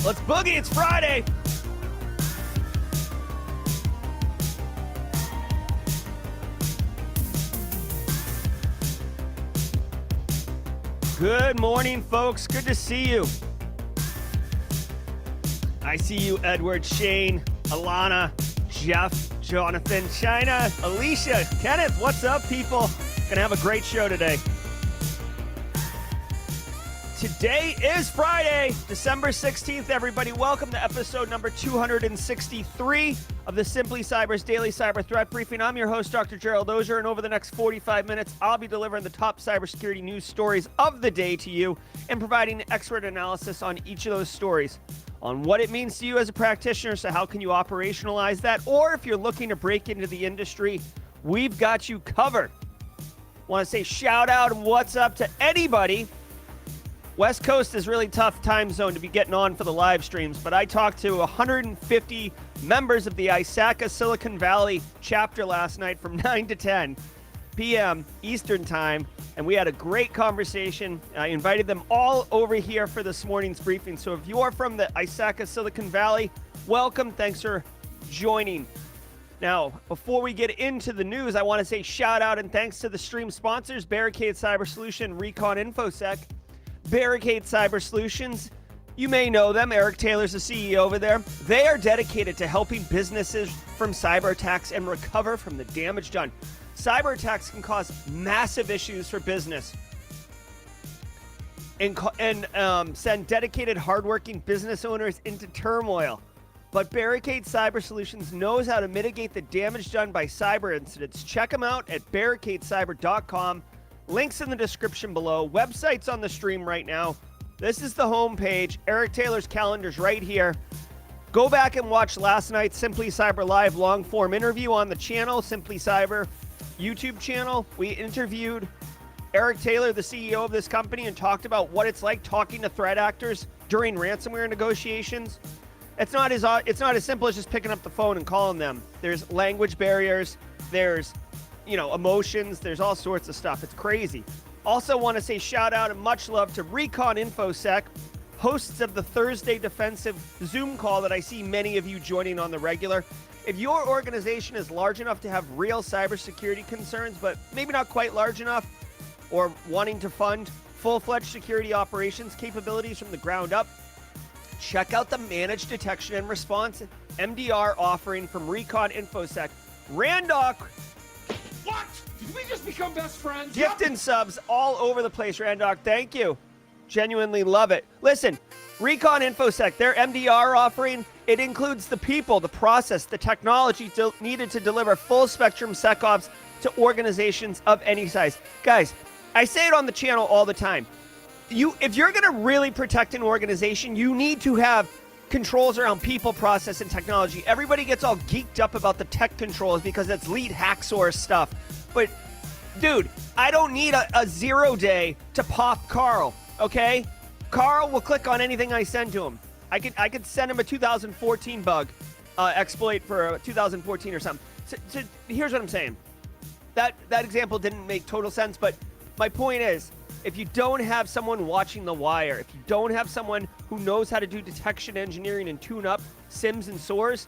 Let's boogie, it's Friday. Good morning, folks. Good to see you. I see you, Edward, Shane, Alana, Jeff, Jonathan, China, Alicia, Kenneth. What's up, people? Gonna have a great show today. Today is Friday, December 16th, everybody. Welcome to episode number 263 of the Simply Cyber's Daily Cyber Threat Briefing. I'm your host, Dr. Gerald Auger, and over the next 45 minutes, I'll be delivering the top cybersecurity news stories of the day to you and providing expert analysis on each of those stories, on what it means to you as a practitioner, so how can you operationalize that, or if you're looking to break into the industry, we've got you covered. Want to say shout out and what's up to anybody. West Coast is really tough time zone to be getting on for the live streams, but I talked to 150 members of the Osaka Silicon Valley chapter last night from 9 to 10 p.m. Eastern time, and we had a great conversation. I invited them all over here for this morning's briefing. So if you're from the Osaka Silicon Valley, welcome. Thanks for joining. Now, before we get into the news, I want to say shout out and thanks to the stream sponsors, Barricade Cyber Solution, Recon InfoSec. Barricade Cyber Solutions, you may know them. Eric Taylor's the CEO over there. They are dedicated to helping businesses from cyber attacks and recover from the damage done. Cyber attacks can cause massive issues for business and send dedicated, hardworking business owners into turmoil. But Barricade Cyber Solutions knows how to mitigate the damage done by cyber incidents. Check them out at barricadecyber.com. Links in the description below. Website's on the stream right now. This is the home page. Eric Taylor's calendar's right here. Go back and watch last night's Simply Cyber Live long-form interview on the channel, Simply Cyber YouTube channel. We interviewed Eric Taylor, the CEO of this company, and talked about what it's like talking to threat actors during ransomware negotiations. It's not as simple as just picking up the phone and calling them. There's language barriers. There's emotions, there's all sorts of stuff. It's crazy. Also want to say shout out and much love to Recon InfoSec, hosts of the Thursday Defensive Zoom call that I see many of you joining on the regular. If your organization is large enough to have real cybersecurity concerns, but maybe not quite large enough, or wanting to fund full-fledged security operations capabilities from the ground up, check out the Managed Detection and Response MDR offering from Recon InfoSec. Randoc, what? Did we just become best friends? Gifting subs all over the place, Randoc. Thank you. Genuinely love it. Listen, Recon InfoSec, their MDR offering, it includes the people, the process, the technology needed to deliver full spectrum SecOps to organizations of any size. Guys, I say it on the channel all the time. If you're going to really protect an organization, you need to have controls around people, process, and technology. Everybody gets all geeked up about the tech controls because it's lead hack source stuff. But, dude, I don't need a 0 day to pop Carl, okay? Carl will click on anything I send to him. I could send him a 2014 bug exploit for 2014 or something. So here's what I'm saying. That example didn't make total sense, but my point is, if you don't have someone watching the wire, if you don't have someone who knows how to do detection engineering and tune up SIMs and SOARs,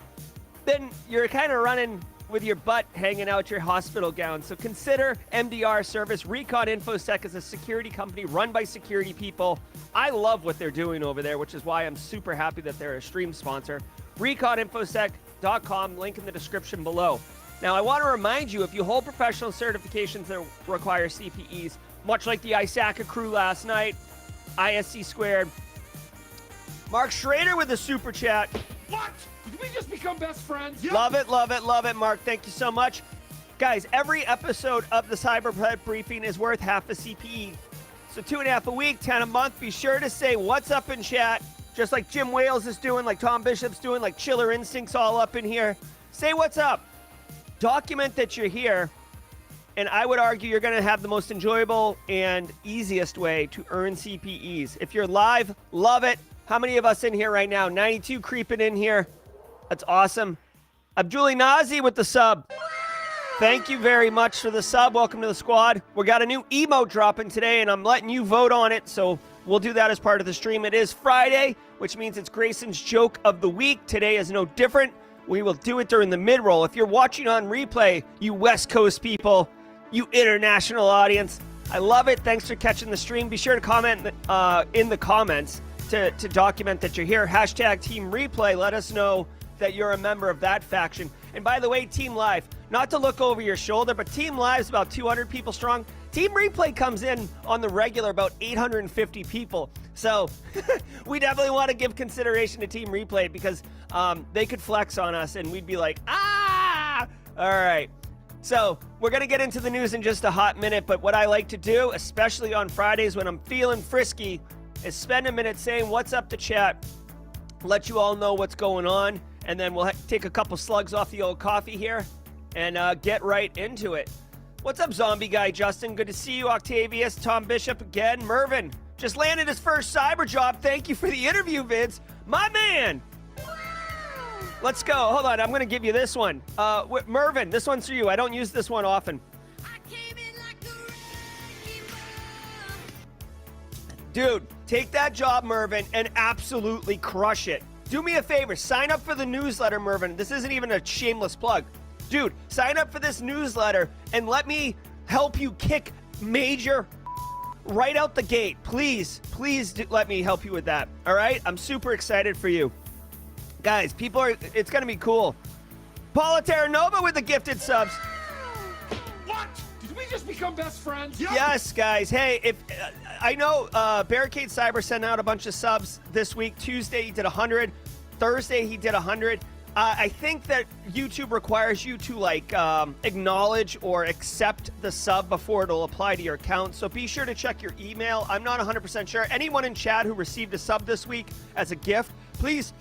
then you're kind of running with your butt hanging out your hospital gown. So consider MDR service. Recon InfoSec is a security company run by security people. I love what they're doing over there, which is why I'm super happy that they're a stream sponsor. ReconInfoSec.com, link in the description below. Now, I want to remind you, if you hold professional certifications that require CPEs, much like the Osaka crew last night, ISC squared. Mark Schrader with the super chat. What? Did we just become best friends? Yep. Love it, love it, love it, Mark. Thank you so much. Guys, every episode of the Cyber Threat Briefing is worth half a CPE. So 2.5 a week, 10 a month. Be sure to say what's up in chat, just like Jim Wales is doing, like Tom Bishop's doing, like Chiller Instincts all up in here. Say what's up. Document that you're here. And I would argue you're going to have the most enjoyable and easiest way to earn CPEs. If you're live, love it. How many of us in here right now? 92 creeping in here. That's awesome. Abduli Nazi with the sub. Thank you very much for the sub. Welcome to the squad. We got a new emote dropping today, and I'm letting you vote on it, so we'll do that as part of the stream. It is Friday. which means it's Grayson's joke of the week. Today is no different. We will do it during the mid-roll. If you're watching on replay, you West Coast people, you international audience, I love it. Thanks for catching the stream. Be sure to comment in the comments to document that you're here. Hashtag Team Replay. Let us know that you're a member of that faction. And by the way, Team Live, not to look over your shoulder, but Team Live's about 200 people strong. Team Replay comes in on the regular about 850 people. So we definitely want to give consideration to Team Replay because they could flex on us and we'd be like, ah! All right. So we're going to get into the news in just a hot minute, but what I like to do, especially on Fridays when I'm feeling frisky, is spend a minute saying what's up to chat, let you all know what's going on, and then we'll take a couple slugs off the old coffee here and get right into it. What's up, zombie guy Justin? Good to see you. Octavius, Tom Bishop again. Mervin just landed his first cyber job. Thank you for the interview, Vince. My man. Let's go. Hold on. I'm going to give you this one. Mervin, this one's for you. I don't use this one often. Dude, take that job, Mervin, and absolutely crush it. Do me a favor. Sign up for the newsletter, Mervin. This isn't even a shameless plug. Dude, sign up for this newsletter and let me help you kick major right out the gate. Please let me help you with that. All right? I'm super excited for you. Guys, it's going to be cool. Paula Terranova with the gifted subs. What? Did we just become best friends? Yes, guys. Hey, if I know Barricade Cyber sent out a bunch of subs this week. Tuesday, he did 100. Thursday, he did 100. I think that YouTube requires you to acknowledge or accept the sub before it'll apply to your account. So be sure to check your email. I'm not 100% sure. Anyone in chat who received a sub this week as a gift, please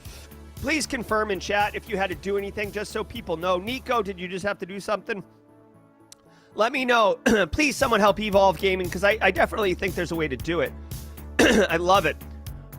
confirm in chat if you had to do anything, just so people know. Nico, did you just have to do something? Let me know. Please, someone help Evolve Gaming, because I definitely think there's a way to do it. I love it.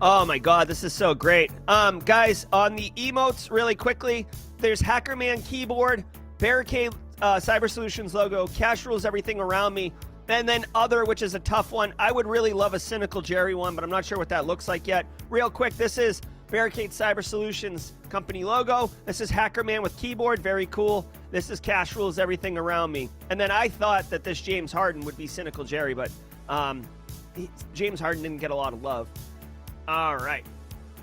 Oh my god, this is so great. Guys, on the emotes, really quickly, there's Hackerman Keyboard, Barricade Cyber Solutions logo, Cash Rules Everything Around Me, and then Other, which is a tough one. I would really love a Cynical Jerry one, but I'm not sure what that looks like yet. Real quick, this is Barricade Cyber Solutions company logo. This is Hackerman with keyboard. Very cool. This is Cash Rules Everything Around Me. And then I thought that this James Harden would be Cynical Jerry, but James Harden didn't get a lot of love. All right.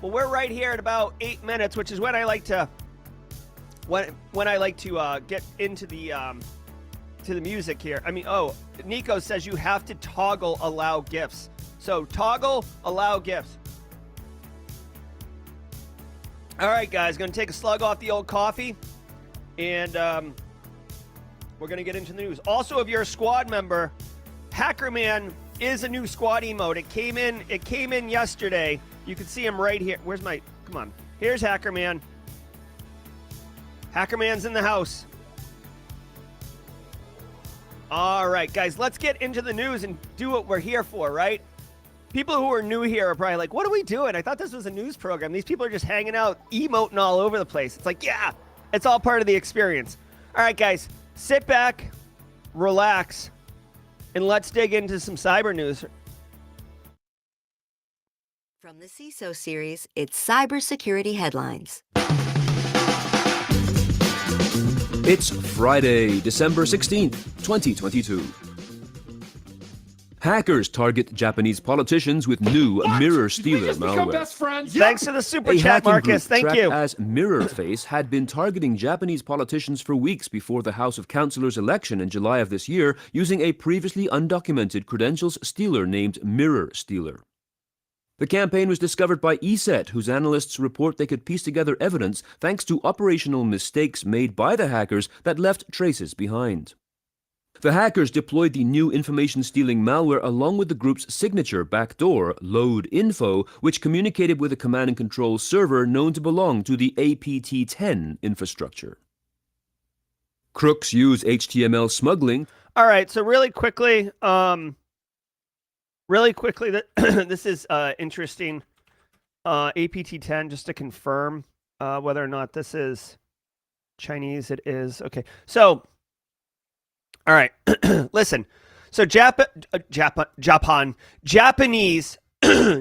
Well, we're right here at about 8 minutes, which is when I like to get into the music here. I mean, Nico says you have to toggle allow gifts. So toggle allow gifts. All right, guys, going to take a slug off the old coffee, and we're going to get into the news. Also, if you're a squad member, Hackerman is a new squad emote. It came in yesterday. You can see him right here. Come on. Here's Hackerman. Hackerman's in the house. All right, guys, let's get into the news and do what we're here for, right? People who are new here are probably like, what are we doing? I thought this was a news program. These people are just hanging out, emoting all over the place. It's like, yeah, it's all part of the experience. All right, guys, sit back, relax, and let's dig into some cyber news. From the CISO series, it's cybersecurity headlines. It's Friday, December 16th, 2022. Hackers target Japanese politicians with new mirror stealer malware. Best friends? Thanks for the super chat, Marcus. Thank you. As MirrorFace had been targeting Japanese politicians for weeks before the House of Councillors election in July of this year, using a previously undocumented credentials stealer named Mirror Stealer. The campaign was discovered by ESET, whose analysts report they could piece together evidence thanks to operational mistakes made by the hackers that left traces behind. The hackers deployed the new information-stealing malware along with the group's signature backdoor, Load Info, which communicated with a command and control server known to belong to the APT-10 infrastructure. Crooks use HTML smuggling. All right, so really quickly, this is interesting. APT-10, just to confirm whether or not this is Chinese, it is. Okay, so... All right, listen. So Japanese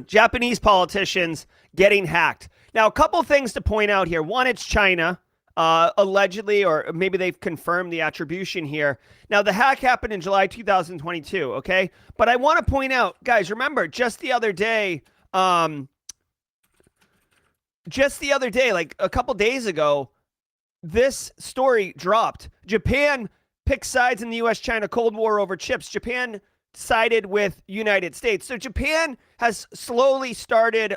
Japanese politicians getting hacked. Now, a couple things to point out here. One, it's China, allegedly, or maybe they've confirmed the attribution here. Now, the hack happened in July 2022, okay? But I want to point out, guys, remember, just the other day, like a couple days ago, this story dropped. Japan picked sides in the U.S.-China Cold War over chips. Japan sided with United States. So Japan has slowly started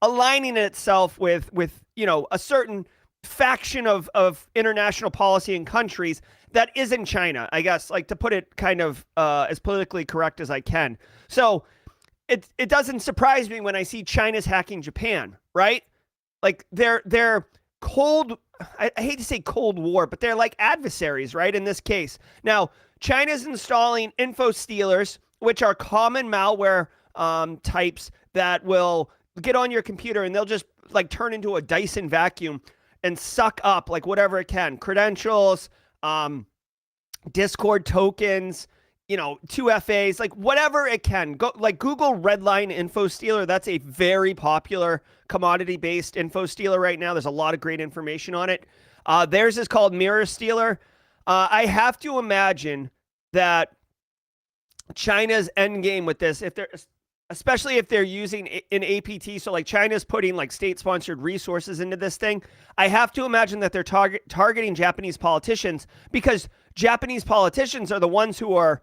aligning itself with a certain faction of international policy and countries that isn't China, I guess, like to put it kind of as politically correct as I can. So it doesn't surprise me when I see China's hacking Japan, right? Like they're cold, I hate to say Cold War, but they're like adversaries, right? In this case. Now, China's installing info stealers, which are common malware types that will get on your computer and they'll just like turn into a Dyson vacuum and suck up like whatever it can. Credentials, Discord tokens, 2FAs, like whatever it can. Go like Google Redline Info Stealer. That's a very popular commodity-based info stealer right now. There's a lot of great information on it. Theirs is called Mirror Stealer. I have to imagine that China's end game with this, especially if they're using an APT, so like China's putting like state-sponsored resources into this thing, I have to imagine that they're targeting Japanese politicians, because Japanese politicians are the ones who are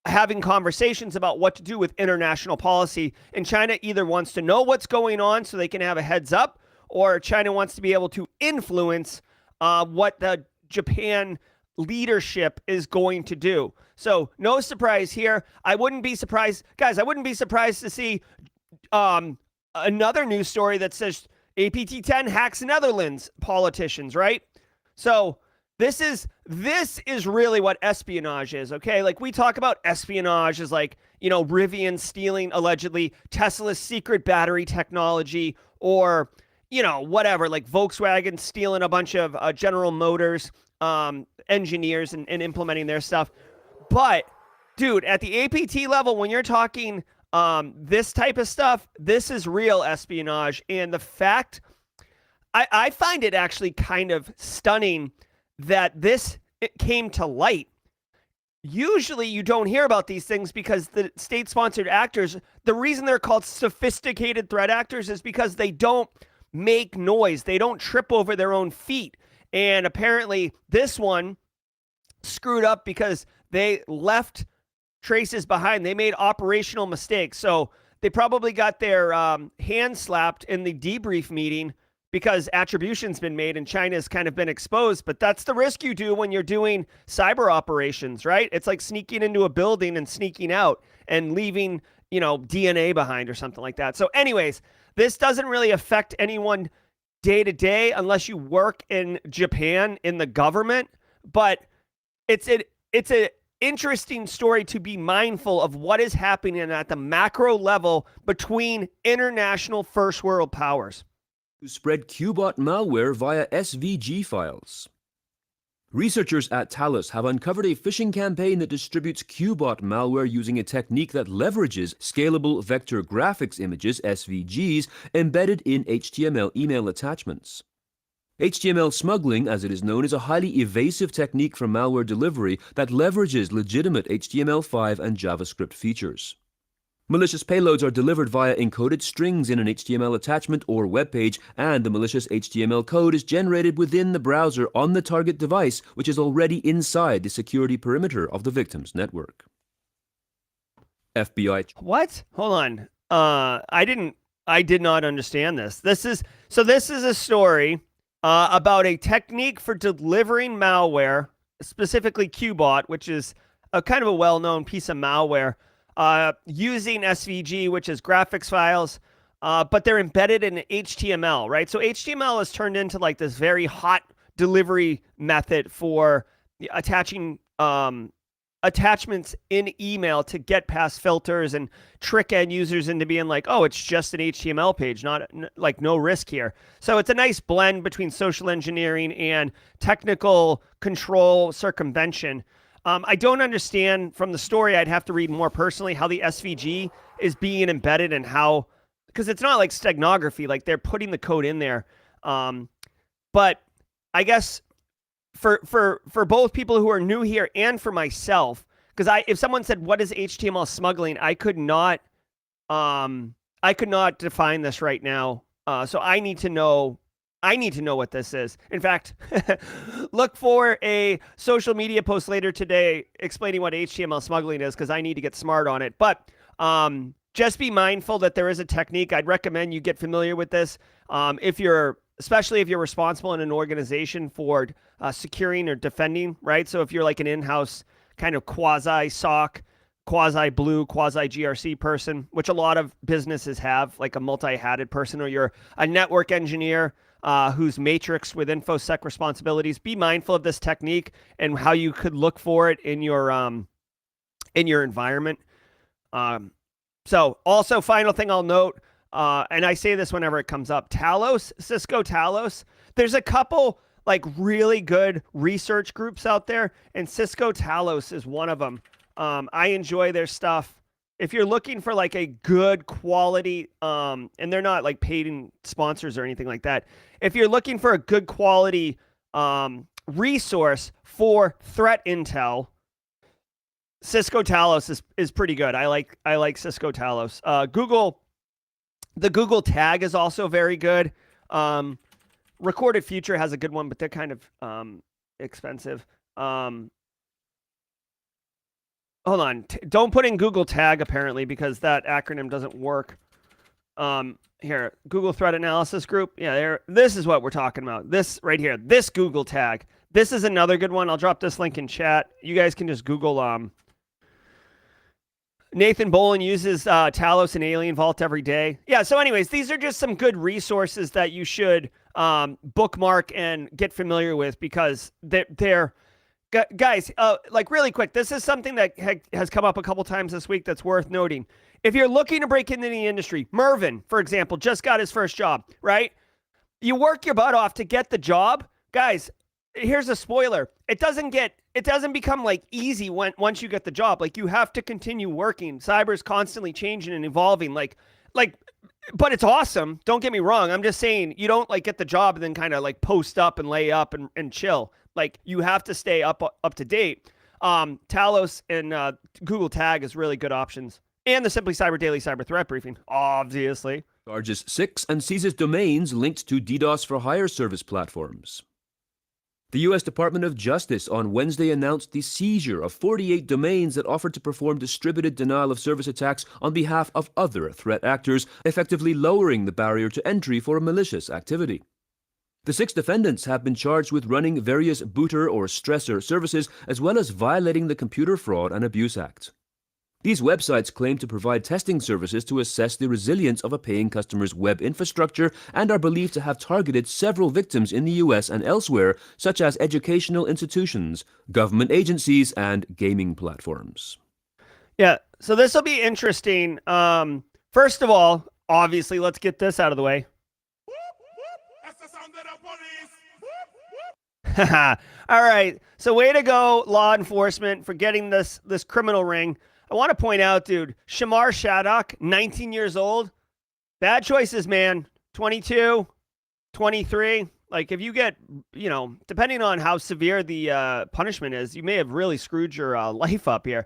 having conversations about what to do with international policy. And China either wants to know what's going on so they can have a heads up, or China wants to be able to influence what the Japan leadership is going to do. So no surprise here. I wouldn't be surprised, guys. I wouldn't be surprised to see another news story that says APT-10 hacks Netherlands politicians, right? So this is really what espionage is, okay? Like we talk about espionage as like, Rivian stealing allegedly Tesla's secret battery technology, or, whatever, like Volkswagen stealing a bunch of General Motors engineers and implementing their stuff. But dude, at the APT level, when you're talking this type of stuff, this is real espionage. And the fact, I find it actually kind of stunning that it came to light. Usually you don't hear about these things because the state-sponsored actors, the reason they're called sophisticated threat actors is because they don't make noise. They don't trip over their own feet. And apparently this one screwed up because they left traces behind. They made operational mistakes. So they probably got their hand slapped in the debrief meeting because attribution's been made and China's kind of been exposed. But that's the risk you do when you're doing cyber operations, right? It's like sneaking into a building and sneaking out and leaving, DNA behind or something like that. So anyways, this doesn't really affect anyone day to day unless you work in Japan in the government. But it's an interesting story to be mindful of what is happening at the macro level between international first world powers. To spread Qbot malware via SVG files. Researchers at Thales have uncovered a phishing campaign that distributes Qbot malware using a technique that leverages scalable vector graphics images, SVGs, embedded in HTML email attachments. HTML smuggling, as it is known, is a highly evasive technique for malware delivery that leverages legitimate HTML5 and JavaScript features. Malicious payloads are delivered via encoded strings in an HTML attachment or web page, and the malicious HTML code is generated within the browser on the target device, which is already inside the security perimeter of the victim's network. FBI. What? Hold on. I did not understand this. This is a story about a technique for delivering malware, specifically Qbot, which is a kind of a well-known piece of malware, using SVG, which is graphics files, but they're embedded in HTML, right? So HTML has turned into like this very hot delivery method for attaching attachments in email to get past filters and trick end users into being like, oh, it's just an HTML page, not like no risk here. So it's a nice blend between social engineering and technical control circumvention. I don't understand from the story. I'd have to read more personally how the SVG is being embedded and how because it's not like steganography, like they're putting the code in there. But I guess for both people who are new here and for myself, because if someone said, what is HTML smuggling? I could not define this right now. So I need to know what this is. In fact, look for a social media post later today explaining what HTML smuggling is, because I need to get smart on it. But just be mindful that there is a technique. I'd recommend you get familiar with this. Especially if you're responsible in an organization for securing or defending, right? So if you're like an in-house kind of quasi-SOC, quasi-blue, quasi-GRC person, which a lot of businesses have, like a multi-hatted person, or you're a network engineer who's matrixed with InfoSec responsibilities, be mindful of this technique and how you could look for it in your environment. So also, final thing I'll note, and I say this whenever it comes up, Talos, Cisco Talos, there's a couple like really good research groups out there, and Cisco Talos is one of them. I enjoy their stuff. If you're looking for like a good quality, and they're not like paid sponsors or anything like that. If you're looking for a good quality resource for threat intel, Cisco Talos is pretty good. I like Cisco Talos. The Google tag is also very good. Recorded Future has a good one, but they're kind of expensive. Hold on. Don't put in Google tag apparently, because that acronym doesn't work. Here, Google Threat Analysis Group. Yeah, this is what we're talking about. This right here, this Google tag. This is another good one. I'll drop this link in chat. You guys can just Google. Nathan Bolin uses Talos and Alien Vault every day. Yeah, so anyways, these are just some good resources that you should bookmark and get familiar with, because they're guys, like really quick, this is something that has come up a couple times this week that's worth noting. If you're looking to break into the industry, Mervin, for example, just got his first job, right? You work your butt off to get the job. Guys, here's a spoiler. It doesn't become like easy once you get the job. Like, you have to continue working. Cyber's constantly changing and evolving. Like, but it's awesome. Don't get me wrong. I'm just saying, you don't like get the job and then kind of like post up and lay up and chill. Like, you have to stay up to date. Talos and Google Tag is really good options. And the Simply Cyber Daily Cyber Threat Briefing, obviously. Charges 6 and seizes domains linked to DDoS for hire service platforms. The U.S. Department of Justice on Wednesday announced the seizure of 48 domains that offered to perform distributed denial of service attacks on behalf of other threat actors, effectively lowering the barrier to entry for a malicious activity. The 6 defendants have been charged with running various booter or stressor services, as well as violating the Computer Fraud and Abuse Act. These websites claim to provide testing services to assess the resilience of a paying customer's web infrastructure and are believed to have targeted several victims in the U.S. and elsewhere, such as educational institutions, government agencies, and gaming platforms. Yeah, so this will be interesting. First of all, obviously, let's get this out of the way. That's the sound of the police. All right, so way to go, law enforcement, for getting this criminal ring. I want to point out, dude, Shamar Shaddock, 19 years old. Bad choices, man. 22, 23. Like, if you get, depending on how severe the punishment is, you may have really screwed your life up here.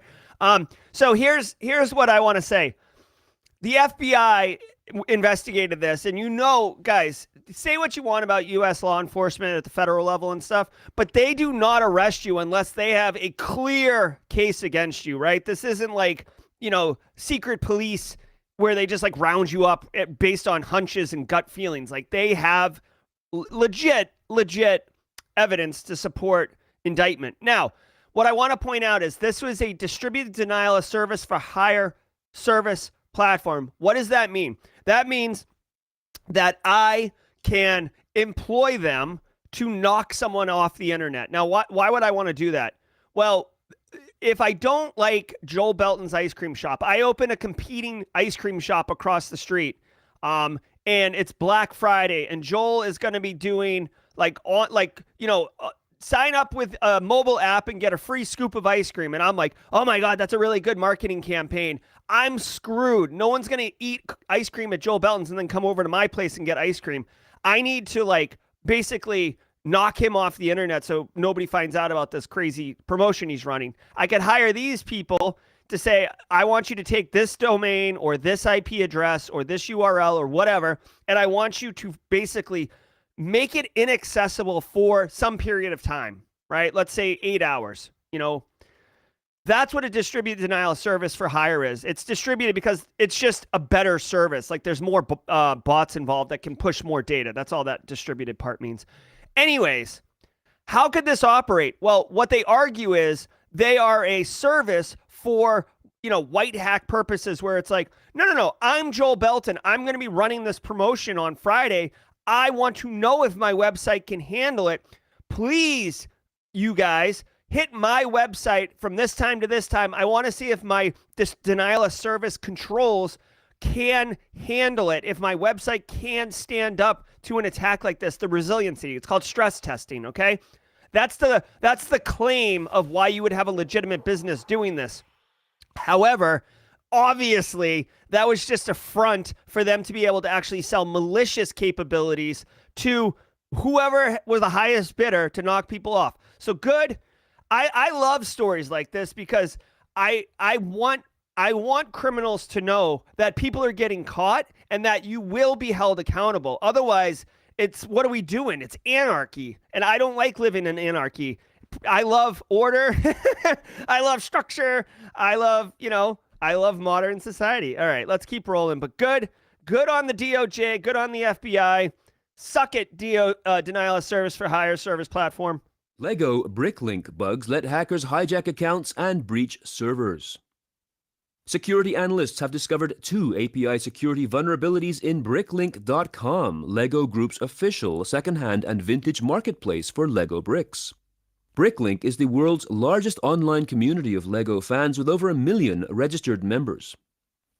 So here's what I want to say. The FBI investigated this, and guys, say what you want about U.S. law enforcement at the federal level and stuff, but they do not arrest you unless they have a clear case against you, right? This isn't like, secret police where they just like round you up based on hunches and gut feelings. Like, they have legit evidence to support indictment. Now, what I want to point out is this was a distributed denial of service for hire service platform. What does that mean? That means that I can employ them to knock someone off the internet. Now, why would I want to do that? Well, if I don't like Joel Belton's ice cream shop, I open a competing ice cream shop across the street, and it's Black Friday, and Joel is going to be doing sign up with a mobile app and get a free scoop of ice cream. And I'm like, oh my God, that's a really good marketing campaign. I'm screwed. No one's going to eat ice cream at Joel Belton's and then come over to my place and get ice cream. I need to like basically knock him off the internet so nobody finds out about this crazy promotion he's running. I could hire these people to say, I want you to take this domain or this IP address or this URL or whatever, and I want you to basically make it inaccessible for some period of time, right? Let's say 8 hours, That's what a distributed denial of service for hire is. It's distributed because it's just a better service. Like there's more bots involved that can push more data. That's all that distributed part means. Anyways, how could this operate? Well, what they argue is they are a service for, white hack purposes where it's like, no, I'm Joel Belton. I'm going to be running this promotion on Friday. I want to know if my website can handle it. Please, you guys, hit my website from this time to this time. I want to see if this denial of service controls can handle it, if my website can stand up to an attack like this, the resiliency. It's called stress testing, okay? That's the claim of why you would have a legitimate business doing this. However, obviously, that was just a front for them to be able to actually sell malicious capabilities to whoever was the highest bidder to knock people off. So good. I love stories like this because I want criminals to know that people are getting caught and that you will be held accountable. Otherwise, what are we doing? It's anarchy. And I don't like living in anarchy. I love order. I love structure. I love modern society. All right, let's keep rolling. But good on the DOJ, good on the FBI. Suck it, denial of service for hire service platform. Lego BrickLink bugs let hackers hijack accounts and breach servers. Security analysts have discovered 2 API security vulnerabilities in bricklink.com, Lego Group's official secondhand and vintage marketplace for Lego bricks. BrickLink is the world's largest online community of Lego fans with over 1 million registered members.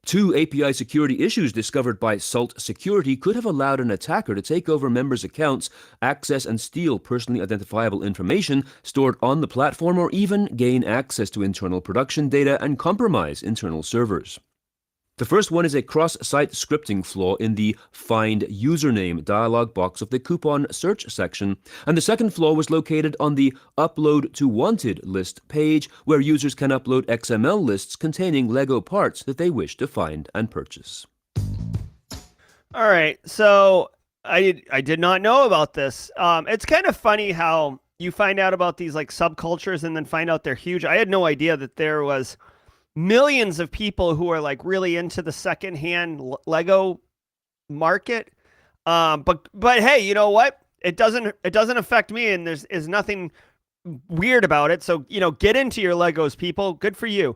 2 API security issues discovered by Salt Security could have allowed an attacker to take over members' accounts, access and steal personally identifiable information stored on the platform, or even gain access to internal production data and compromise internal servers. The first one is a cross-site scripting flaw in the Find Username dialog box of the coupon search section, and the second flaw was located on the Upload to Wanted list page, where users can upload XML lists containing Lego parts that they wish to find and purchase. All right, so I did not know about this. It's kind of funny how you find out about these like subcultures and then find out they're huge. I had no idea that there was millions of people who are like really into the secondhand Lego market. But hey, you know what? It doesn't affect me, and there's nothing weird about it. So, get into your Legos, people. Good for you.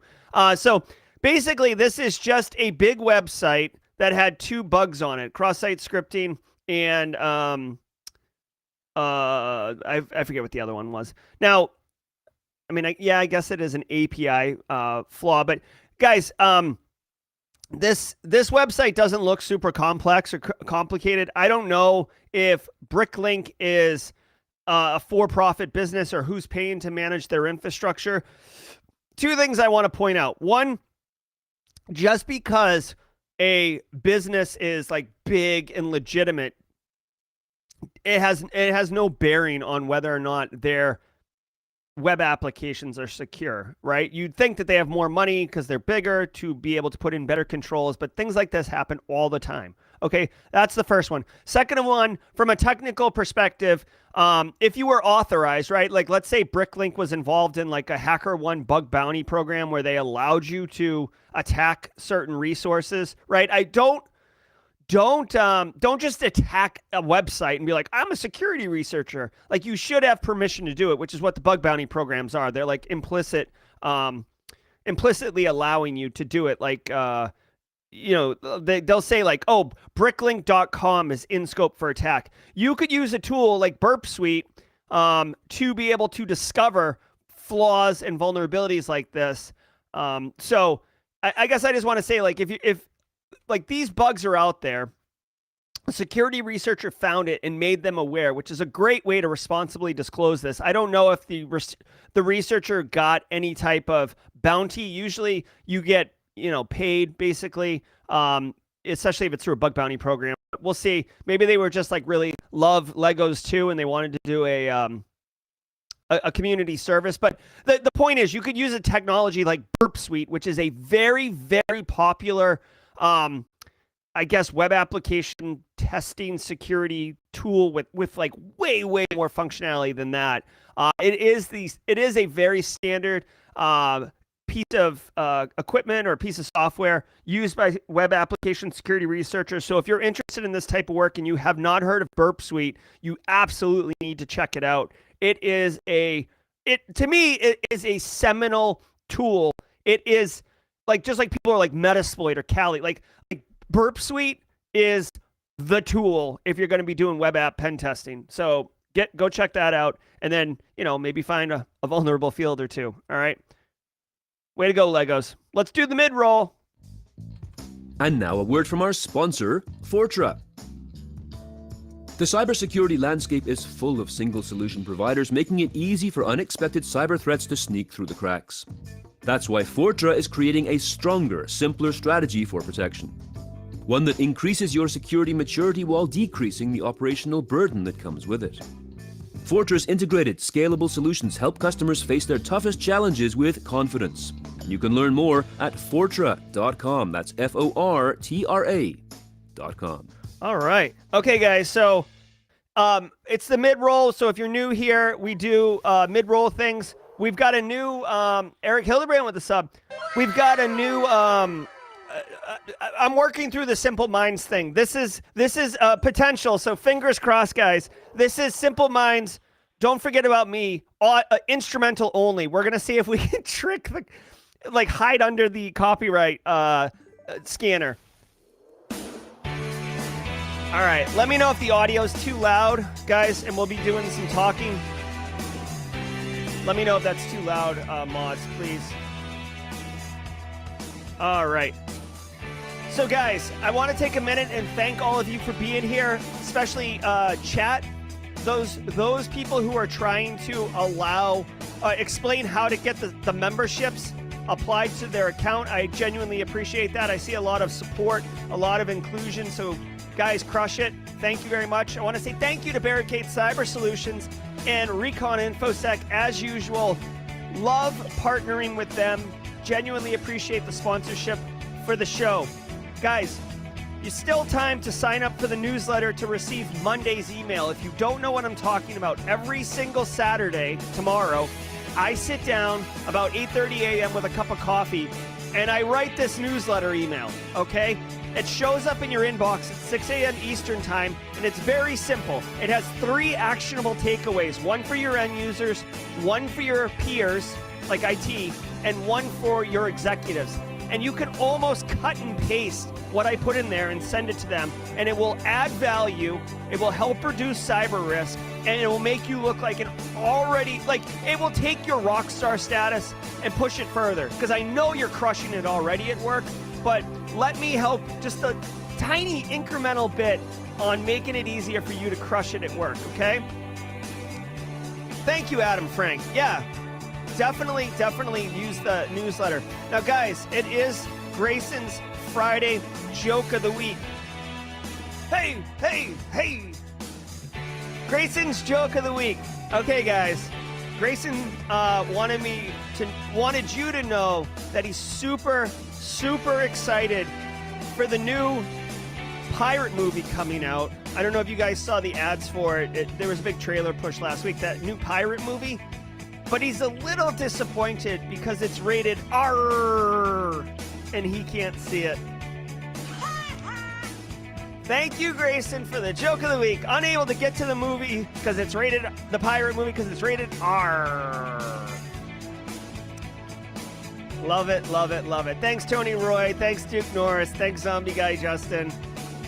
So basically this is just a big website that had 2 bugs on it, cross-site scripting and I forget what the other one was. Now, I mean, I guess it is an API flaw, but guys, this website doesn't look super complex or complicated. I don't know if BrickLink is a for-profit business or who's paying to manage their infrastructure. 2 things I want to point out. One, just because a business is like big and legitimate, it has no bearing on whether or not their web applications are secure, right? You'd think that they have more money because they're bigger to be able to put in better controls, but things like this happen all the time. Okay, that's the first one. Second one, from a technical perspective, if you were authorized, right? Like, let's say BrickLink was involved in like a HackerOne bug bounty program where they allowed you to attack certain resources, right? Don't just attack a website and be like, I'm a security researcher. Like, you should have permission to do it, which is what the bug bounty programs are. They're like implicitly allowing you to do it. Like, they'll say like, oh, bricklink.com is in scope for attack. You could use a tool like Burp Suite to be able to discover flaws and vulnerabilities like this. So I guess I just want to say, like, if like these bugs are out there, a security researcher found it and made them aware, which is a great way to responsibly disclose this. I don't know if the researcher got any type of bounty. Usually you get paid basically, especially if it's through a bug bounty program. We'll see. Maybe they were just like really love Legos too, and they wanted to do a community service. But the point is, you could use a technology like Burp Suite, which is a very, very popular, I guess, web application testing security tool with like way, way more functionality than that. It is a very standard piece of equipment or a piece of software used by web application security researchers. So if you're interested in this type of work and you have not heard of Burp Suite, you absolutely need to check it out. To me, it is a seminal tool. It is like, just like people are like Metasploit or Kali, like Burp Suite is the tool if you're going to be doing web app pen testing. So go check that out, and then maybe find a vulnerable field or two. All right. Way to go, Legos. Let's do the mid-roll. And now a word from our sponsor, Fortra. The cybersecurity landscape is full of single solution providers, making it easy for unexpected cyber threats to sneak through the cracks. That's why Fortra is creating a stronger, simpler strategy for protection. One that increases your security maturity while decreasing the operational burden that comes with it. Fortra's integrated, scalable solutions help customers face their toughest challenges with confidence. You can learn more at fortra.com. That's Fortra.com. All right. Okay, guys. So it's the mid-roll. So if you're new here, we do mid-roll things. We've got a new Eric Hildebrand with the sub. We've got a new I'm working through the Simple Minds thing. This is potential. So fingers crossed, guys. This is Simple Minds. Don't forget about me. Instrumental only. We're gonna see if we can trick hide under the copyright scanner. All right. Let me know if the audio's too loud, guys, and we'll be doing some talking. Let me know if that's too loud, mods, please. All right. So, guys, I want to take a minute and thank all of you for being here, especially chat. Those people who are trying to explain how to get the memberships applied to their account. I genuinely appreciate that. I see a lot of support, a lot of inclusion. So, guys, crush it. Thank you very much. I want to say thank you to Barricade Cyber Solutions and Recon InfoSec as usual. Love partnering with them. Genuinely appreciate the sponsorship for the show. Guys, you still time to sign up for the newsletter to receive Monday's email. If you don't know what I'm talking about, every single Saturday, tomorrow, I sit down about 8:30 a.m. with a cup of coffee, and I write this newsletter email, okay? It shows up in your inbox at 6 a.m. Eastern time, and it's very simple. It has 3 actionable takeaways, one for your end users, one for your peers, like IT, and one for your executives. And you can almost cut and paste what I put in there and send it to them, and it will add value, it will help reduce cyber risk, and it will make you look like it will take your rock star status and push it further. Because I know you're crushing it already at work, but let me help just a tiny incremental bit on making it easier for you to crush it at work, okay? Thank you, Adam Frank. Yeah. Definitely use the newsletter. Now, guys, it is Grayson's Friday joke of the week. Hey! Grayson's joke of the week. Okay, guys. Grayson wanted you to know that he's super, super excited for the new pirate movie coming out. I don't know if you guys saw the ads for it. There was a big trailer push last week, that new pirate movie. But he's a little disappointed because it's rated R, and he can't see it. Thank you, Grayson, for the joke of the week. Unable to get to the movie because it's rated, the pirate movie, because it's rated R. Love it. Thanks, Tony Roy. Thanks, Duke Norris. Thanks, Zombie Guy Justin.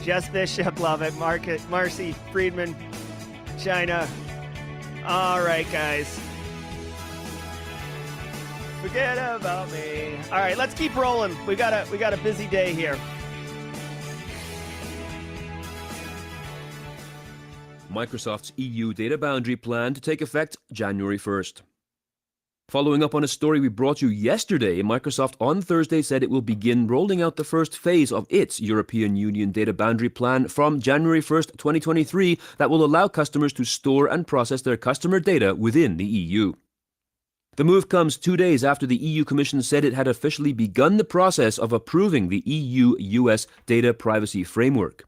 Jess Bishop, love it. Marcy Friedman, China. All right, guys. Forget about me. All right, let's keep rolling. We got a busy day here. Microsoft's EU data boundary plan to take effect January 1st. Following up on a story we brought you yesterday, Microsoft on Thursday said it will begin rolling out the first phase of its European Union data boundary plan from January 1st, 2023, that will allow customers to store and process their customer data within the EU. The move comes 2 days after the EU Commission said it had officially begun the process of approving the EU-US data privacy framework.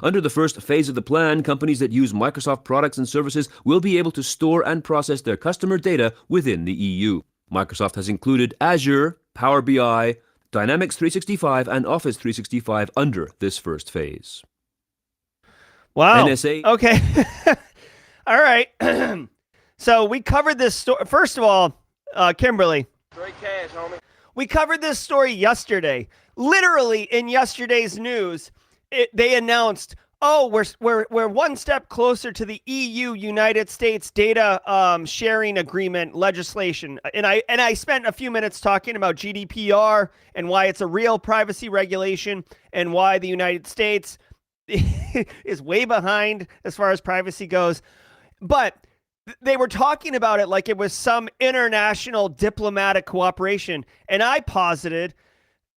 Under the first phase of the plan, companies that use Microsoft products and services will be able to store and process their customer data within the EU. Microsoft has included Azure, Power BI, Dynamics 365, and Office 365 under this first phase. Wow. NSA. Okay. All right. So we covered this story. First of all, Kimberly. Straight cash, homie. We covered this story yesterday. Literally in yesterday's news, they announced, oh, we're one step closer to the EU United States data sharing agreement legislation. And I spent a few minutes talking about GDPR and why it's a real privacy regulation and why the United States is way behind as far as privacy goes. But they were talking about it like it was some international diplomatic cooperation. And I posited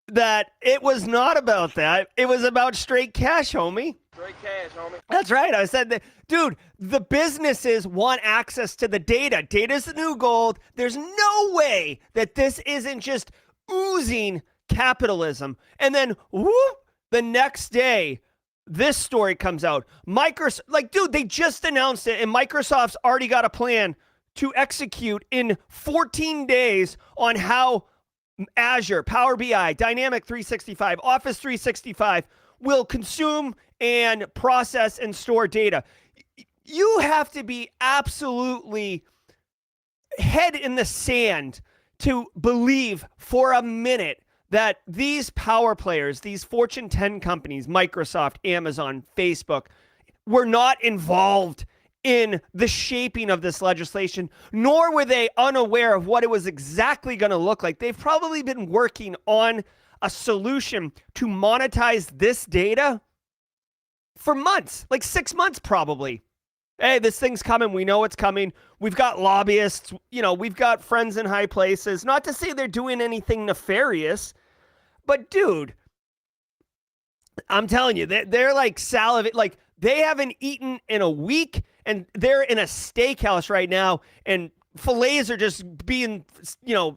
that it was not about that. It was about straight cash, homie. Straight cash, homie. That's right. I said that, dude, the businesses want access to the data. Data's the new gold. There's no way that this isn't just oozing capitalism. And then, whoop, the next day, this story comes out. Microsoft, like, dude, they just announced it, and Microsoft's already got a plan to execute in 14 days on how Azure, Power BI, Dynamic 365, Office 365 will consume and process and store data. You have to be absolutely head in the sand to believe for a minute that these power players, these Fortune 10 companies, Microsoft, Amazon, Facebook, were not involved in the shaping of this legislation, nor were they unaware of what it was exactly going to look like. They've probably been working on a solution to monetize this data for months, like 6 months probably. Hey, this thing's coming. We know it's coming. We've got lobbyists. We've got friends in high places. Not to say they're doing anything nefarious, but dude, I'm telling you, they're like salivate. Like, they haven't eaten in a week, and they're in a steakhouse right now, and fillets are just being,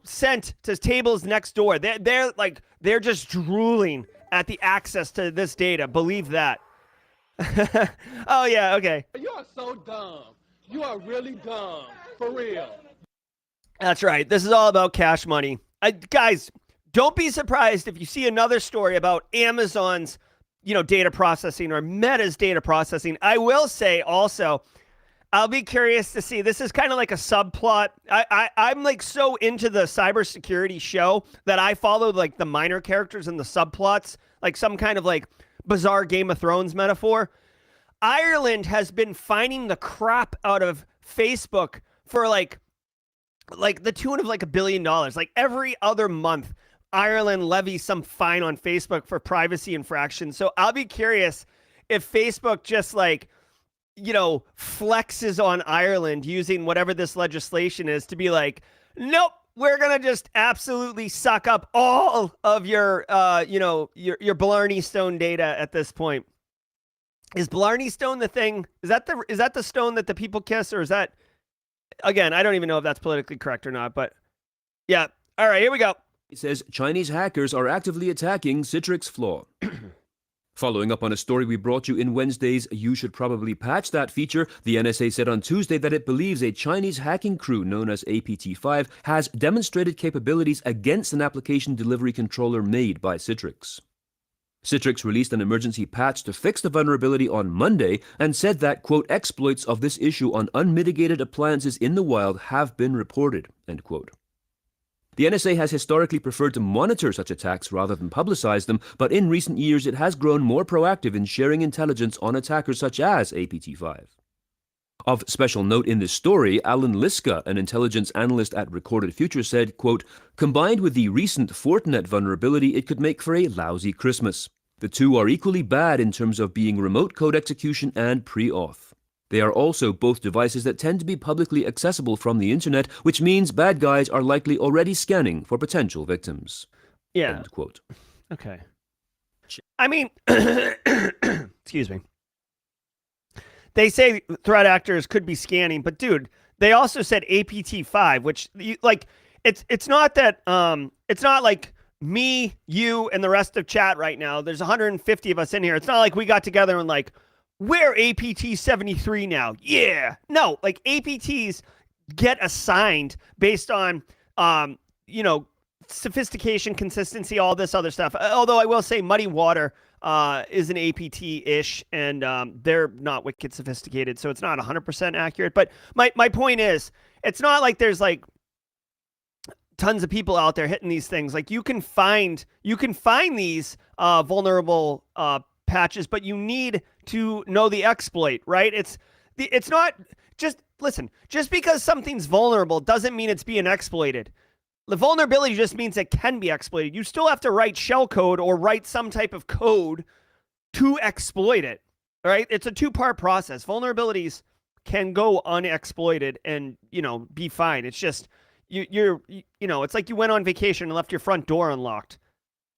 sent to tables next door. They're just drooling at the access to this data. Believe that. Oh yeah, okay. You are so dumb. You are really dumb. For real. That's right. This is all about cash money. Guys, don't be surprised if you see another story about Amazon's data processing or Meta's data processing. I will say also, I'll be curious to see. This is kind of like a subplot. I'm like so into the cybersecurity show that I follow like the minor characters and the subplots, like some kind of like bizarre Game of Thrones metaphor. Ireland has been fining the crap out of Facebook for like the tune of like $1 billion. Like every other month, Ireland levies some fine on Facebook for privacy infractions. So I'll be curious if Facebook just flexes on Ireland using whatever this legislation is to be like, nope, we're going to just absolutely suck up all of your Blarney Stone data at this point. Is Blarney Stone the thing? Is that the stone that the people kiss, or is that, again, I don't even know if that's politically correct or not, but yeah. All right, here we go. It says Chinese hackers are actively attacking Citrix Flaw. Following up on a story we brought you in Wednesday's You Should Probably Patch That feature, the NSA said on Tuesday that it believes a Chinese hacking crew known as APT5 has demonstrated capabilities against an application delivery controller made by Citrix. Citrix released an emergency patch to fix the vulnerability on Monday and said that, quote, exploits of this issue on unmitigated appliances in the wild have been reported, end quote. The NSA has historically preferred to monitor such attacks rather than publicize them, but in recent years it has grown more proactive in sharing intelligence on attackers such as APT5. Of special note in this story, Alan Liska, an intelligence analyst at Recorded Future, said, quote, combined with the recent Fortinet vulnerability, it could make for a lousy Christmas. The two are equally bad in terms of being remote code execution and pre-auth. They are also both devices that tend to be publicly accessible from the internet, which means bad guys are likely already scanning for potential victims. Yeah. End quote. Okay. I mean, excuse me. They say threat actors could be scanning, but dude, they also said APT5, which it's not that it's not like me, you, and the rest of chat right now. There's 150 of us in here. It's not like we got together and like, we're APT 73 now. Yeah. No, like APTs get assigned based on, sophistication, consistency, all this other stuff. Although I will say Muddy Water is an APT-ish, and they're not wicked sophisticated, so it's not 100% accurate. But my point is, it's not like there's like tons of people out there hitting these things. Like you can find these vulnerable patches, but you need to know the exploit, right? It's not just listen. Just because something's vulnerable doesn't mean it's being exploited. The vulnerability just means it can be exploited. You still have to write shell code or write some type of code to exploit it, right? It's a two-part process. Vulnerabilities can go unexploited and, be fine. It's just it's like you went on vacation and left your front door unlocked.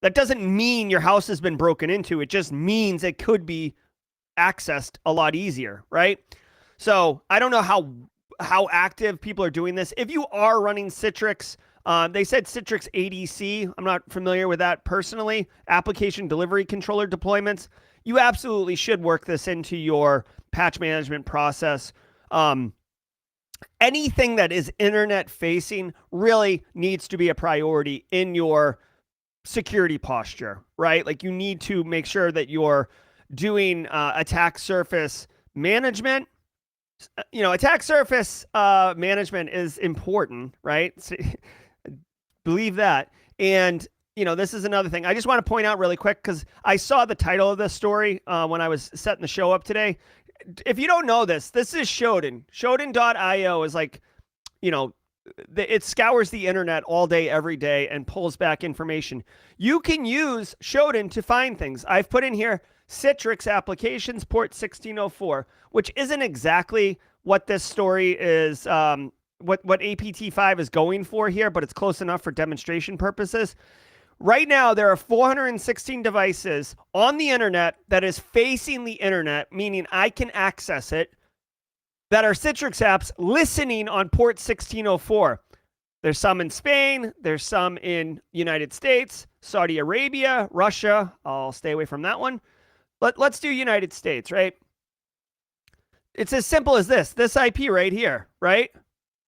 That doesn't mean your house has been broken into. It just means it could be accessed a lot easier, right? So I don't know how active people are doing this. If you are running Citrix, they said Citrix ADC. I'm not familiar with that personally. Application delivery controller deployments. You absolutely should work this into your patch management process. Anything that is internet facing really needs to be a priority in your security posture, right? Like you need to make sure that you're doing attack surface management. Attack surface management is important, right? So, believe that. And, this is another thing. I just want to point out really quick because I saw the title of this story when I was setting the show up today. If you don't know this is Shodan. Shodan.io is like, it scours the internet all day, every day, and pulls back information. You can use Shodan to find things. I've put in here Citrix applications port 1604, which isn't exactly what this story is, what APT5 is going for here, but it's close enough for demonstration purposes. Right now, there are 416 devices on the internet that is facing the internet, meaning I can access it, that are Citrix apps listening on port 1604. There's some in Spain. There's some in United States, Saudi Arabia, Russia. I'll stay away from that one. Let's do United States, right? It's as simple as this IP right here, right?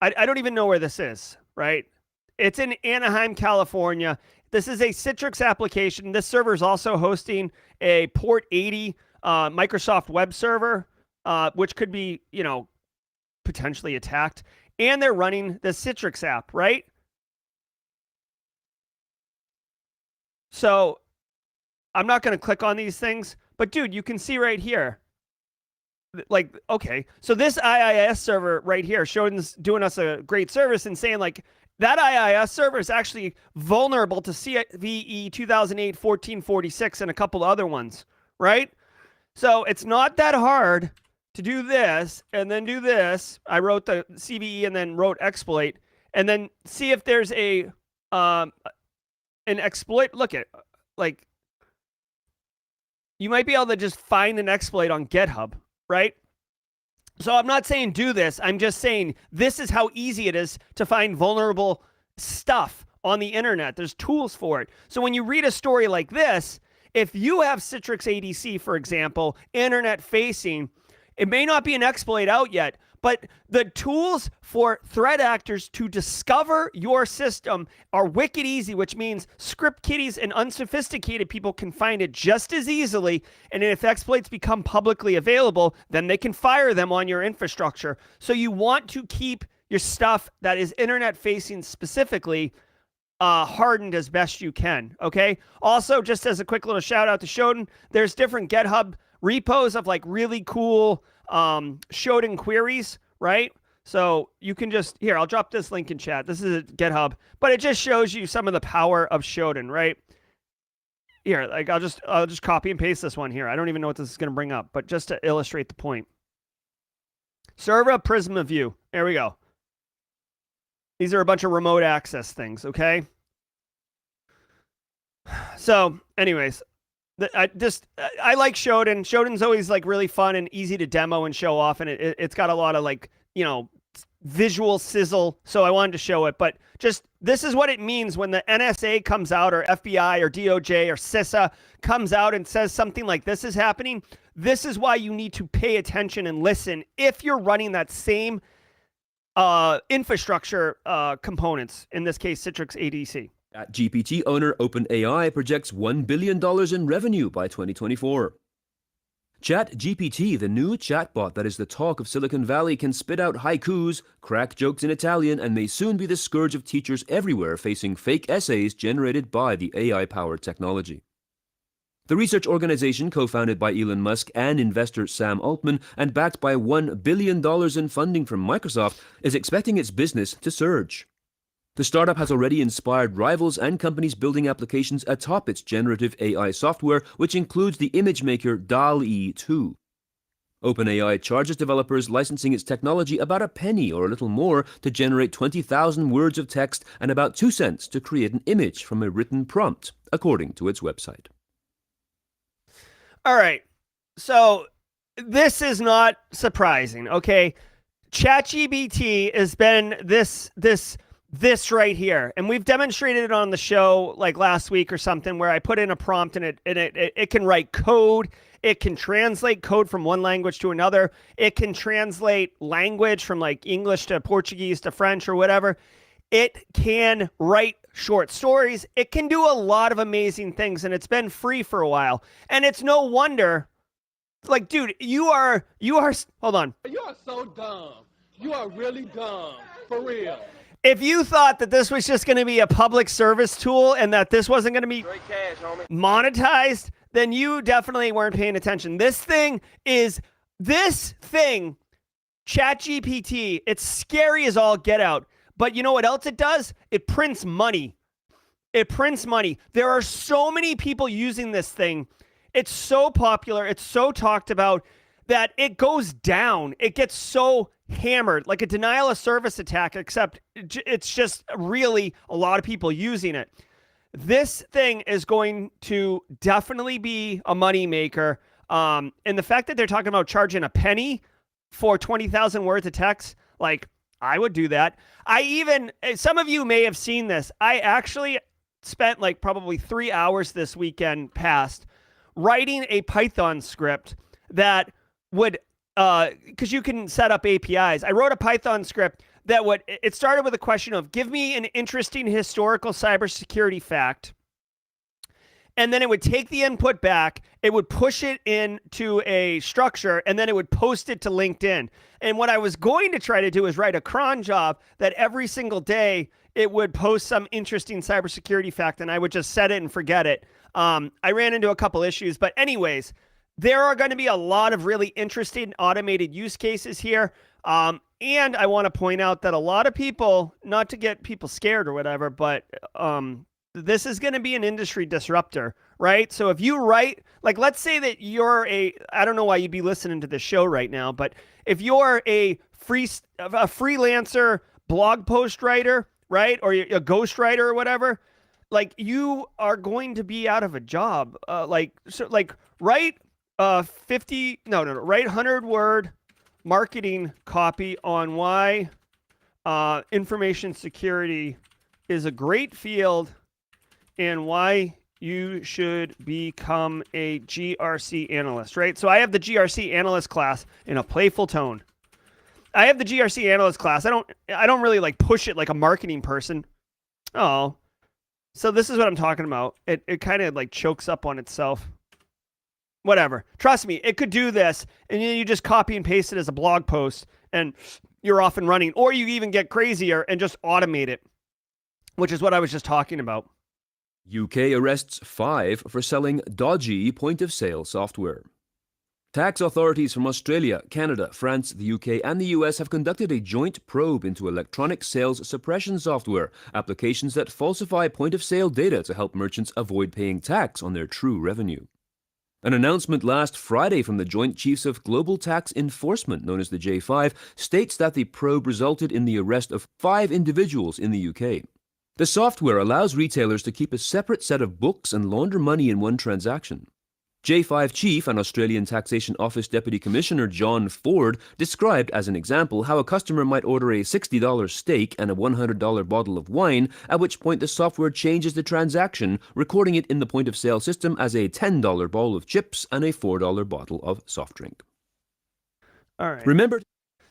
I don't even know where this is, right? It's in Anaheim, California. This is a Citrix application. This server is also hosting a port 80 Microsoft web server, which could be, potentially attacked. And they're running the Citrix app, right? So I'm not going to click on these things, but dude, you can see right here. Like, okay, so this IIS server right here doing us a great service and saying like that IIS server is actually vulnerable to CVE 2008-1446 and a couple other ones, right? So it's not that hard to do this and then do this. I wrote the CVE and then wrote exploit and then see if there's an exploit. Look at like you might be able to just find an exploit on GitHub, right? So I'm not saying do this. I'm just saying this is how easy it is to find vulnerable stuff on the internet. There's tools for it. So when you read a story like this, if you have Citrix ADC, for example, internet facing, it may not be an exploit out yet, but the tools for threat actors to discover your system are wicked easy, which means script kiddies and unsophisticated people can find it just as easily. And if exploits become publicly available, then they can fire them on your infrastructure. So you want to keep your stuff that is internet facing specifically hardened as best you can. Okay. Also, just as a quick little shout out to Shodan, there's different GitHub repos of like really cool Shodan queries, right? So you can just, here, I'll drop this link in chat. This is a GitHub, but it just shows you some of the power of Shodan, right? Here, like I'll just copy and paste this one here. I don't even know what this is going to bring up, but just to illustrate the point. Server Prisma View. There we go. These are a bunch of remote access things, okay? So, anyways, I like Shodan. Shodan's always like really fun and easy to demo and show off, and it's got a lot of like, you know, visual sizzle. So I wanted to show it, but just this is what it means when the NSA comes out, or FBI or DOJ or CISA comes out and says something like this is happening. This is why you need to pay attention and listen if you're running that same infrastructure components, in this case, Citrix ADC. GPT owner OpenAI projects $1 billion in revenue by 2024. ChatGPT, the new chatbot that is the talk of Silicon Valley, can spit out haikus, crack jokes in Italian, and may soon be the scourge of teachers everywhere facing fake essays generated by the AI-powered technology. The research organization, co-founded by Elon Musk and investor Sam Altman and backed by $1 billion in funding from Microsoft, is expecting its business to surge. The startup has already inspired rivals and companies building applications atop its generative AI software, which includes the image maker DALL-E 2. OpenAI charges developers licensing its technology about a penny or a little more to generate 20,000 words of text and about 2 cents to create an image from a written prompt, according to its website. All right. So this is not surprising, okay? ChatGPT has been this right here, and we've demonstrated it on the show like last week or something, where I put in a prompt and it can write code. It can translate code from one language to another. It can translate language from like English to Portuguese to French or whatever. It can write short stories. It can do a lot of amazing things, and it's been free for a while. And it's no wonder, like, dude, you are, hold on. You are so dumb. You are really dumb. For real. If you thought that this was just going to be a public service tool and that this wasn't going to be monetized, then you definitely weren't paying attention. This thing, ChatGPT, it's scary as all get out. But you know what else it does? It prints money. It prints money. There are so many people using this thing. It's so popular. It's so talked about that it goes down. It gets so hammered, like a denial of service attack, except it's just really a lot of people using it. This thing is going to definitely be a money maker. And the fact that they're talking about charging a penny for 20,000 words of text, like, I would do that. Some of you may have seen this. I actually spent like probably 3 hours this weekend past writing a Python script that would, because you can set up APIs. I wrote a Python script that it started with a question of, give me an interesting historical cybersecurity fact. And then it would take the input back, it would push it into a structure, and then it would post it to LinkedIn. And what I was going to try to do is write a cron job that every single day it would post some interesting cybersecurity fact, and I would just set it and forget it. I ran into a couple issues, but anyways, there are going to be a lot of really interesting automated use cases here. And I want to point out that a lot of people, not to get people scared or whatever, but this is going to be an industry disruptor, right? So if you write, like, let's say that you're I don't know why you'd be listening to this show right now, but if you're a freelancer blog post writer, right? Or a ghostwriter or whatever, like, you are going to be out of a job. Write 100-word marketing copy on why information security is a great field and why you should become a GRC analyst, right? So I have the GRC analyst class in a playful tone. I have the GRC analyst class. I don't really like push it like a marketing person. Oh, so this is what I'm talking about. It kind of like chokes up on itself. Whatever. Trust me, it could do this, and then you just copy and paste it as a blog post, and you're off and running. Or you even get crazier and just automate it, which is what I was just talking about. UK arrests 5 for selling dodgy point-of-sale software. Tax authorities from Australia, Canada, France, the UK, and the US have conducted a joint probe into electronic sales suppression software, applications that falsify point-of-sale data to help merchants avoid paying tax on their true revenue. An announcement last Friday from the Joint Chiefs of Global Tax Enforcement, known as the J5, states that the probe resulted in the arrest of 5 individuals in the UK. The software allows retailers to keep a separate set of books and launder money in one transaction. J5 Chief and Australian Taxation Office Deputy Commissioner John Ford described as an example how a customer might order a $60 steak and a $100 bottle of wine, at which point the software changes the transaction, recording it in the point-of-sale system as a $10 bowl of chips and a $4 bottle of soft drink. All right. Remember?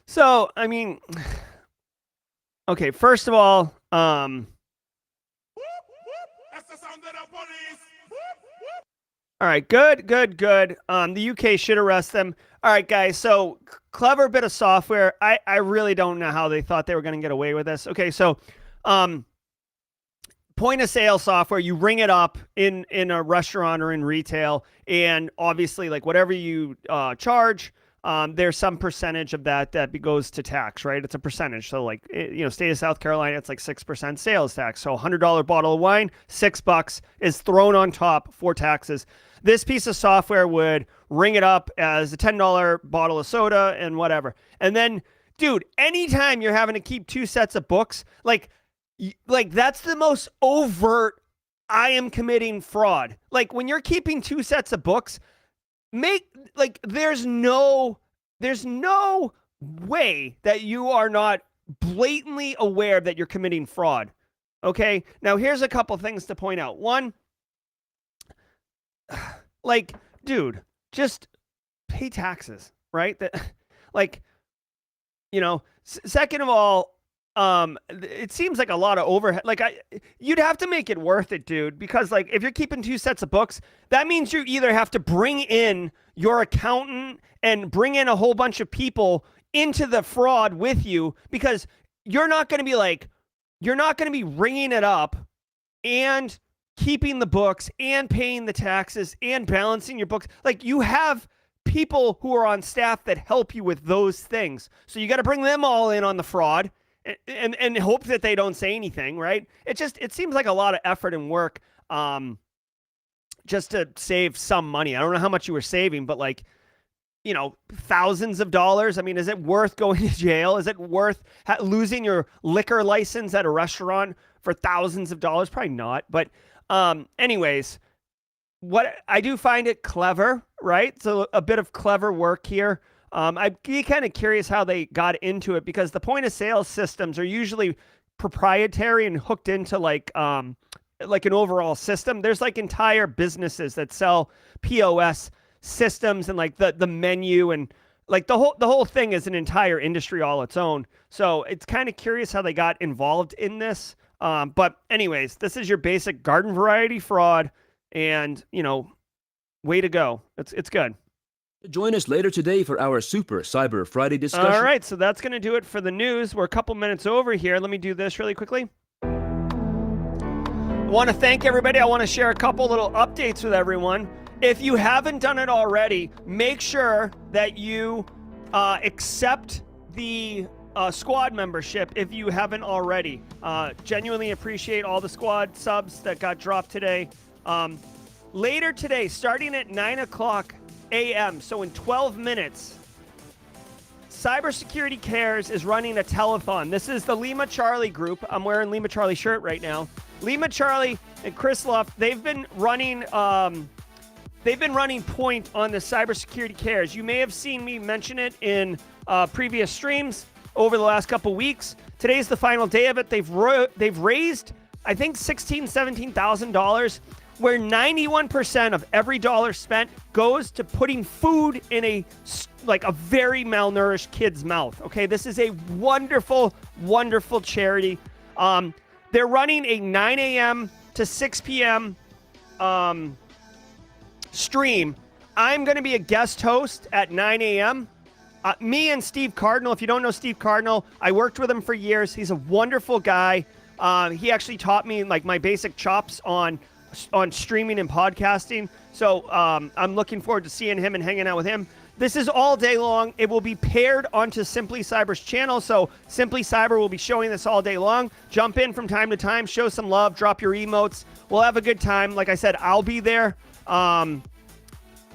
So, I mean, okay, first of all, all right, good. The UK should arrest them. All right, guys, so clever bit of software. I really don't know how they thought they were going to get away with this. Okay, so point of sale software, you ring it up in a restaurant or in retail, and obviously, like, whatever you charge, there's some percentage of that goes to tax, right? It's a percentage. So, like, state of South Carolina, it's like 6% sales tax. So $100 bottle of wine, $6 is thrown on top for taxes. This piece of software would ring it up as a $10 bottle of soda and whatever. And then, dude, anytime you're having to keep 2 sets of books, like that's the most overt, I am committing fraud. Like, when you're keeping 2 sets of books, there's no way that you are not blatantly aware that you're committing fraud. Okay? Now, here's a couple things to point out. One, like, dude, just pay taxes, right? Second of all, it seems like a lot of overhead. Like, you'd have to make it worth it, dude, because, like, if you're keeping 2 sets of books, that means you either have to bring in your accountant and bring in a whole bunch of people into the fraud with you, because you're not going to be ringing it up and keeping the books and paying the taxes and balancing your books. Like, you have people who are on staff that help you with those things. So you got to bring them all in on the fraud and hope that they don't say anything, right? It seems like a lot of effort and work just to save some money. I don't know how much you were saving, but, like, thousands of dollars. I mean, is it worth going to jail? Is it worth losing your liquor license at a restaurant for thousands of dollars? Probably not. But anyways, what I do find it clever, right? So a bit of clever work here. I'd be kind of curious how they got into it, because the point of sale systems are usually proprietary and hooked into like an overall system. There's like entire businesses that sell POS systems and like the menu, and like the whole thing is an entire industry all its own. So it's kind of curious how they got involved in this. But anyways, this is your basic garden variety fraud, and way to go. It's good. Join us later today for our Super Cyber Friday discussion. All right, so that's going to do it for the news. We're a couple minutes over here. Let me do this really quickly. I want to thank everybody. I want to share a couple little updates with everyone. If you haven't done it already, make sure that you accept the squad membership if you haven't already. Genuinely appreciate all the squad subs that got dropped today. Later today, starting at 9 o'clock a.m., so in 12 minutes, Cybersecurity Cares is running a telethon. This is the Lima Charlie group. I'm wearing Lima Charlie shirt right now. Lima Charlie and Chris Luff, they've been running point on the Cybersecurity Cares. You may have seen me mention it in previous streams over the last couple weeks. Today's the final day of it. They've raised, I think, $16,000, $17,000, where 91% of every dollar spent goes to putting food in a very malnourished kid's mouth. Okay, this is a wonderful, wonderful charity. They're running a 9 a.m. to 6 p.m. Stream. I'm going to be a guest host at 9 a.m. Me and Steve Cardinal. If you don't know Steve Cardinal, I worked with him for years. He's a wonderful guy. He actually taught me like my basic chops on streaming and podcasting. So I'm looking forward to seeing him and hanging out with him. This is all day long. It will be paired onto Simply Cyber's channel. So Simply Cyber will be showing this all day long. Jump in from time to time, show some love, drop your emotes. We'll have a good time. Like I said, I'll be there.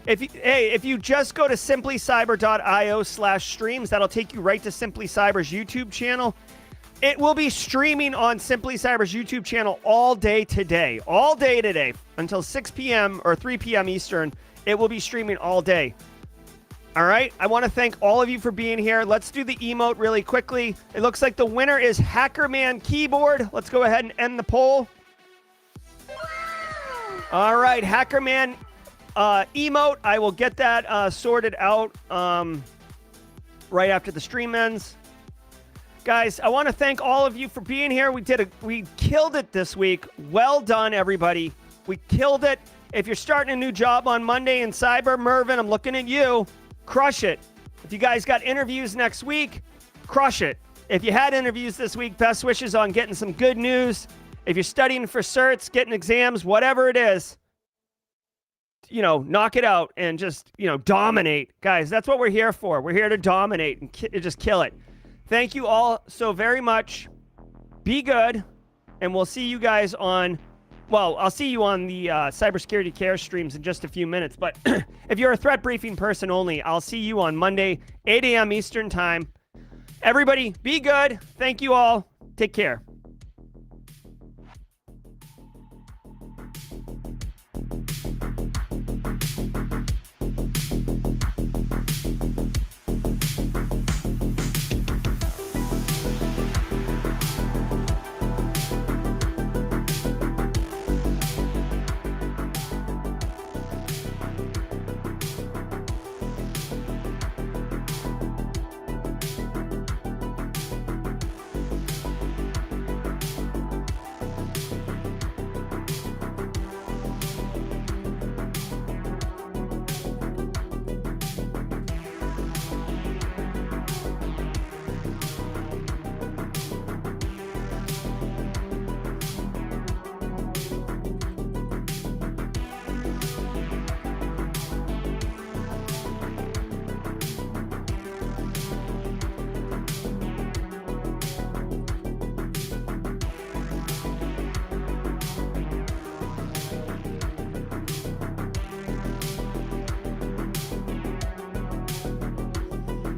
If you just go to simplycyber.io/streams, that'll take you right to Simply Cyber's YouTube channel. It will be streaming on Simply Cyber's YouTube channel all day today. All day today until 6 p.m. or 3 p.m. Eastern. It will be streaming all day. All right? I want to thank all of you for being here. Let's do the emote really quickly. It looks like the winner is Hackerman Keyboard. Let's go ahead and end the poll. All right, Hackerman emote. I will get that sorted out right after the stream ends. Guys, I want to thank all of you for being here. We killed it this week. Well done, everybody. We killed it. If you're starting a new job on Monday in cyber, Mervin, I'm looking at you. Crush it. If you guys got interviews next week, crush it. If you had interviews this week, best wishes on getting some good news. If you're studying for certs, getting exams, whatever it is, knock it out and just, dominate. Guys, that's what we're here for. We're here to dominate and just kill it. Thank you all so very much. Be good. And we'll see you guys I'll see you on the Cybersecurity Care streams in just a few minutes. But if you're a threat briefing person only, I'll see you on Monday, 8 a.m. Eastern time. Everybody, be good. Thank you all. Take care.